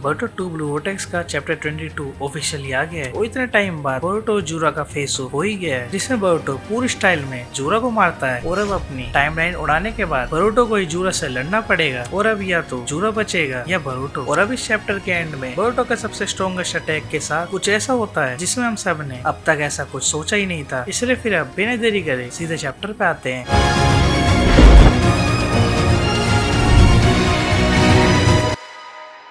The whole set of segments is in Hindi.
बोरुटो 2 ब्लू वोर्टेक्स का चैप्टर 22 ऑफिशियली आ गया है। और इतने टाइम बाद बोरुटो जूरा का फेस हो ही गया है, जिसमें बोरुटो पूरी स्टाइल में जूरा को मारता है। और अब अपनी टाइमलाइन उड़ाने के बाद बोरुटो को जूरा से लड़ना पड़ेगा और अब या तो जूरा बचेगा या बोरुटो। और अब इस चैप्टर के एंड में बोरुटो का सबसे स्ट्रॉन्गेस्ट अटैक के साथ कुछ ऐसा होता है जिसमें हम सब ने अब तक ऐसा कुछ सोचा ही नहीं था। इसलिए फिर अब बिना देरी करे सीधे चैप्टर पे आते हैं।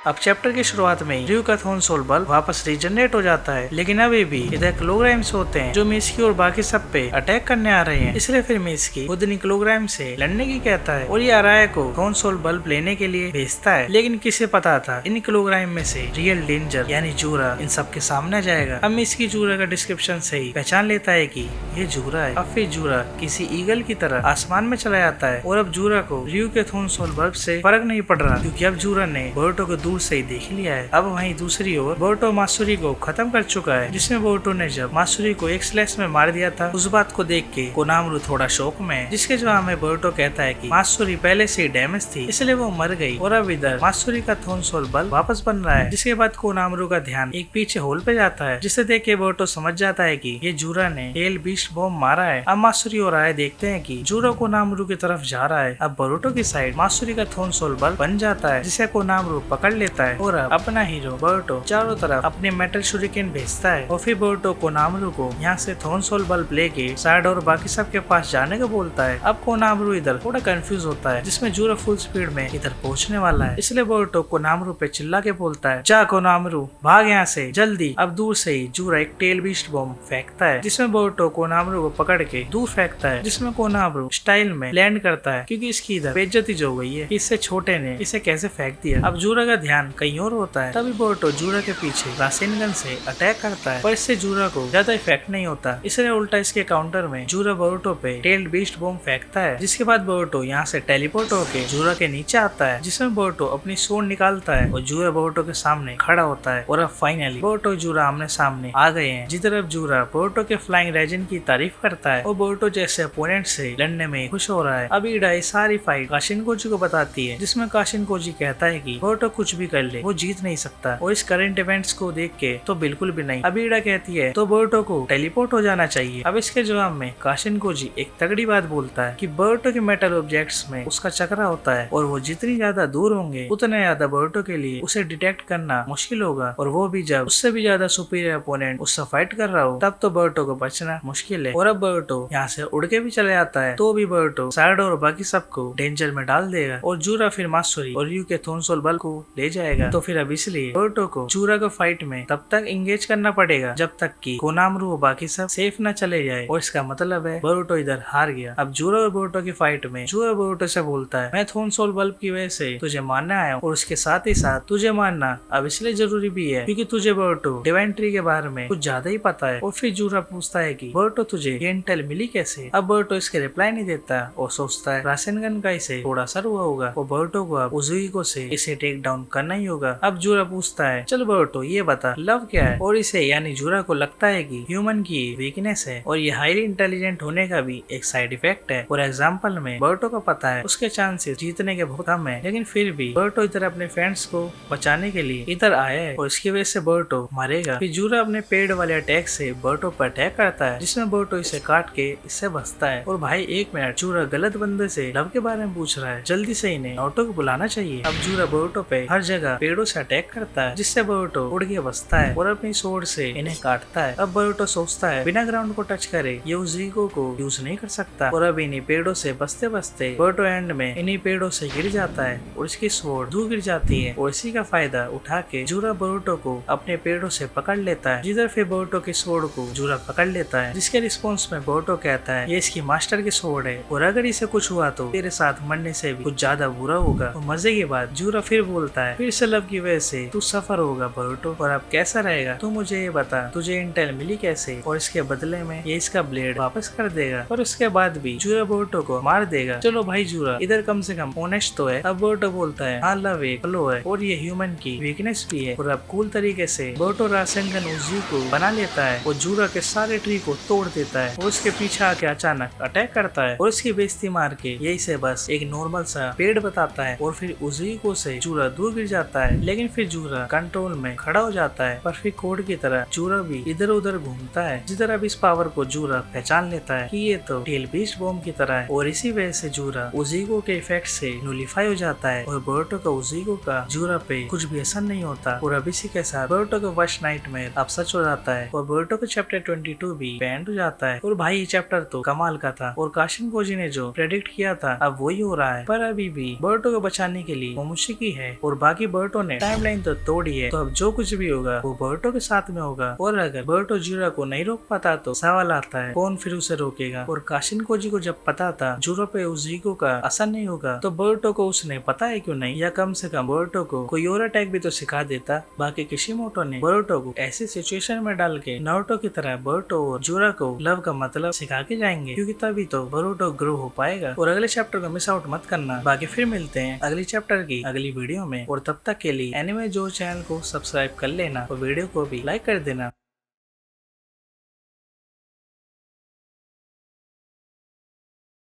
अब चैप्टर की शुरुआत में रयू का थोन सोल बल्ब वापस रीजनरेट हो जाता है, लेकिन अभी भी इधर क्लोग्राइम्स होते हैं जो मिस्की और बाकी सब पे अटैक करने आ रहे हैं। इसलिए फिर मिस्की खुद इन क्लोग्राइम से लड़ने की कहता है और ये अराया को थोन सोल बल्ब लेने के लिए भेजता है। लेकिन किसे पता था इन क्लोग्राइम में से रियल डेंजर यानी जूरा इन सब के सामने जाएगा। अब मिस्की जूरा का डिस्क्रिप्शन से ही पहचान लेता है कि ये जूरा है। अब फिर जूरा किसी ईगल की तरह आसमान में चला जाता है और अब जूरा को रयू के थोन सोल बल्ब से फर्क नहीं पड़ रहा, क्योंकि अब जूरा ने बोरुटो को दूर से ही देख लिया है। अब वहीं दूसरी ओर बोरुटो मात्सुरी को खत्म कर चुका है, जिसमें बोरुटो ने जब मात्सुरी को एक स्लैश में मार दिया था उस बात को देख के कोनामरू थोड़ा शौक में है, जिसके जवाब में बोरुटो कहता है कि मात्सुरी पहले से ही डैमेज थी इसलिए वो मर गई। और अब इधर मात्सुरी का थोन सोल बल्ब वापस बन रहा है, जिसके बाद कोनामरू का ध्यान एक पीछे होल पे जाता है, जिसे देख के बोरुटो समझ जाता है कि ये जूरा ने टेल बीस्ट बॉम्ब मारा है। अब मात्सुरी और आया देखते हैं कि जूरा कोनामरू की तरफ जा रहा है। अब बोरुटो की साइड मात्सुरी का थोन सोल बल्ब बन जाता है, जिसे कोनामरू पकड़ लेता है और अब अपना हीरो बोरुटो चारों तरफ अपने मेटल शुरिकेन भेजता है। और फिर बोरुटो कोनामरू को यहाँ से थोन सोल बल्ब लेके साइड और बाकी सब के पास जाने को बोलता है। अब कोनामरू इधर थोड़ा कंफ्यूज होता है, जिसमें जूरा फुल स्पीड में इधर पहुँचने वाला है, इसलिए बोरुटो कोनामरू पे चिल्ला के बोलता है, जा कोनामरू भाग यहाँ से जल्दी। अब दूर से ही जूरा एक टेल बीस्ट बॉम्ब फेंकता है, जिसमें बोरुटो कोनामरू को पकड़ के दूर फेंकता है, जिसमें कोनामरू स्टाइल में लैंड करता है, क्योंकि इसकी इधर बेइज्जती जो गई है इससे छोटे ने इसे कैसे फेंक दिया। अब जूरा का ध्यान कहीं और होता है, तभी बोरुटो जूरा के पीछे रासेन गन से अटैक करता है, पर इससे जूरा को ज्यादा इफेक्ट नहीं होता, इसलिए उल्टा इसके काउंटर में जूरा बोरुटो पे टेल्ड बीस्ट बॉम्ब फेंकता है। जिसके बाद बोरुटो यहाँ से टेलीपोर्ट होके जूरा के नीचे आता है, जिसमें बोरुटो अपनी स्वॉर्ड निकालता है और जूरा बोरुटो के सामने खड़ा होता है। और अब फाइनली बोरुटो जूरा आमने सामने आ गए हैं, जिधर अब जूरा बोरुटो के फ्लाइंग रेजन की तारीफ करता है और बोरुटो जैसे अपोनेंट से लड़ने में खुश हो रहा है। अब ईडा ये सारी फाइट काशिन कोजी को बताती है, जिसमें काशिन कोजी कहता है कि बोरुटो कुछ भी कर ले वो जीत नहीं सकता, और इस करंट इवेंट्स को देख के तो बिल्कुल भी नहीं। अब ईडा कहती है तो बोरुटो को टेलीपोर्ट हो जाना चाहिए। अब इसके जवाब में काशिन कोजी एक तगड़ी बात बोलता है कि बोरुटो के मेटल ऑब्जेक्ट्स में उसका चक्रा होता है और वो जितनी ज्यादा दूर होंगे उतने ज्यादा बोरुटो के लिए उसे डिटेक्ट करना मुश्किल होगा, और वो भी जब उससे भी ज्यादा सुपीरियर अपोनेंट उससे फाइट कर रहा हो तब तो बोरुटो को बचना मुश्किल है। और अब बोरुटो यहाँ से उड़ के भी चले जाता है, तो भी बोरुटो साइड और बाकी सबको डेंजर में डाल देगा और जूरा फिर मात्सुरी और रयू के थोन सोल बल्ब को ले जाएगा। तो फिर अब इसलिए बोरुटो को जूरा को फाइट में तब तक इंगेज करना पड़ेगा जब तक कि कोनामरू और बाकी सब सेफ न चले जाए, और इसका मतलब है बोरुटो इधर हार गया। अब जूरा और बोरुटो की फाइट में जूरा बोरुटो से बोलता है, मैं थोन सोल बल्ब की वजह से तुझे मारने आया हूँ और उसके साथ ही साथ तुझे मारना अब इसलिए जरूरी भी है क्योंकि तुझे बोरुटो डिवाइन ट्री के बारे में कुछ ज्यादा ही पता है। और फिर जूरा पूछता है कि बोरुटो तुझे ये इंटेल मिली कैसे। अब बोरुटो इसके रिप्लाई नहीं देता और सोचता है रासेनगन का इसे थोड़ा सर हुआ होगा और बोरुटो को अब उजुइको से इसे टेक डाउन करना ही होगा। अब जूरा पूछता है, चल बोरुटो ये बता लव क्या है। और इसे यानी जूरा को लगता है कि ह्यूमन की वीकनेस है और ये हाईली इंटेलिजेंट होने का भी एक साइड इफेक्ट है। और एग्जाम्पल में बोरुटो को पता है उसके चांसेस जीतने के बहुत कम है, लेकिन फिर भी बोरुटो इधर अपने फ्रेंड्स को बचाने के लिए इधर आया है और इसकी वजह से बोरुटो मरेगा। फिर जूरा अपने पेड़ वाले अटैक से बोरुटो पर अटैक करता है, जिसमें बोरुटो इसे काट के इससे बचता है। और भाई एक मिनट, जूरा गलत बंदे से लव के बारे में पूछ रहा है, जल्दी से इन्हें ऑटो को बुलाना चाहिए। अब जूरा बोरुटो पे हर जगह पेड़ों से अटैक करता है, जिससे बोरुटो उड़ के बचता है और अपनी स्वॉर्ड से इन्हें काटता है। अब बोरुटो सोचता है बिना ग्राउंड को टच करे ये उजुइको को यूज नहीं कर सकता, और अब इन्हीं पेड़ों से बचते बचते बोरुटो एंड में इन्हीं पेड़ों से गिर जाता है और इसकी स्वॉर्ड दूर गिर जाती है। और इसी का फायदा उठा के जूरा बोरुटो को अपने पेड़ों से पकड़ लेता है, जिधर फिर बोरुटो की स्वॉर्ड को जूरा पकड़ लेता है, जिसके रिस्पॉन्स में बोरुटो कहता है ये इसकी मास्टर की स्वॉर्ड है और अगर इसे कुछ हुआ तो तेरे साथ मरने से भी कुछ ज्यादा बुरा होगा। और मजे की बात जूरा फिर बोलता है, फिर से लव की वजह से तू सफर होगा बोरुटो, और अब कैसा रहेगा तू मुझे ये बता, तुझे इंटेल मिली कैसे और इसके बदले में ये इसका ब्लेड वापस कर देगा। और उसके बाद भी जूरा बोरुटो को मार देगा। चलो भाई जूरा इधर कम से कम ऑनेस्ट तो है। अब बोरुटो बोलता है हाँ लव एक फ्लो है और ये ह्यूमन की वीकनेस भी है। और अब कूल तरीके से बोरुटो रासेनगन उजुइको बना लेता है और जूरा के सारे ट्री को तोड़ देता है और उसके पीछे आके अचानक अटैक करता है और उसकी बेइज्जती मार के यही से बस एक नॉर्मल सा पेड़ बताता है। और फिर उजुइको से जूरा दूर गिर जाता है, लेकिन फिर जूरा कंट्रोल में खड़ा हो जाता है। पर फिर कोड की तरह जूरा भी इधर उधर घूमता है। जिस तरह इस पावर को जूरा पहचान लेता है कि ये तो टेल बीस्ट बॉम्ब की तरह है, और इसी वजह से जूरा उस ईगो के इफेक्ट से न्यूलिफाई हो जाता है और बोरुतो का उस ईगो का जूरा पे कुछ भी असर नहीं होता। और अब इसी के साथ बोरुतो का वर्स्ट नाइटमेयर अब सच हो जाता है और बोरुतो का चैप्टर 22 भी बैंड हो जाता है। और भाई ये चैप्टर तो कमाल का था और काशिन कोजी ने जो प्रेडिक्ट किया था अब वही हो रहा है। पर अभी भी बोरुतो को बचाने के लिए मोमोशिकी है और बाकी बोरुतो ने टाइमलाइन तो तोड़ी है, तो अब जो कुछ भी होगा वो बोरुतो के साथ में होगा। और अगर बोरुतो जूरा को नहीं रोक पाता तो सवाल आता है कौन फिर उसे रोकेगा। और काशिन कोजी को जब पता था जूरा पे उस ईगो का असर नहीं होगा तो बोरुतो को उसने पता है क्यों नहीं, या कम से कम बोरुतो को कोई और अटैक भी तो सिखा देता। बाकी किशिमोटो ने बोरुतो को ऐसी सिचुएशन में डाल के नारुतो की तरह बोरुतो और जूरा को लव का मतलब सिखा के जाएंगे, क्योंकि तभी तो बोरुतो ग्रो हो पाएगा। और अगले चैप्टर को मिस आउट मत करना। बाकी फिर मिलते हैं अगली चैप्टर की अगली वीडियो में, और तब तक के लिए एनिमे जो चैनल को सब्सक्राइब कर लेना और वीडियो को भी लाइक कर देना।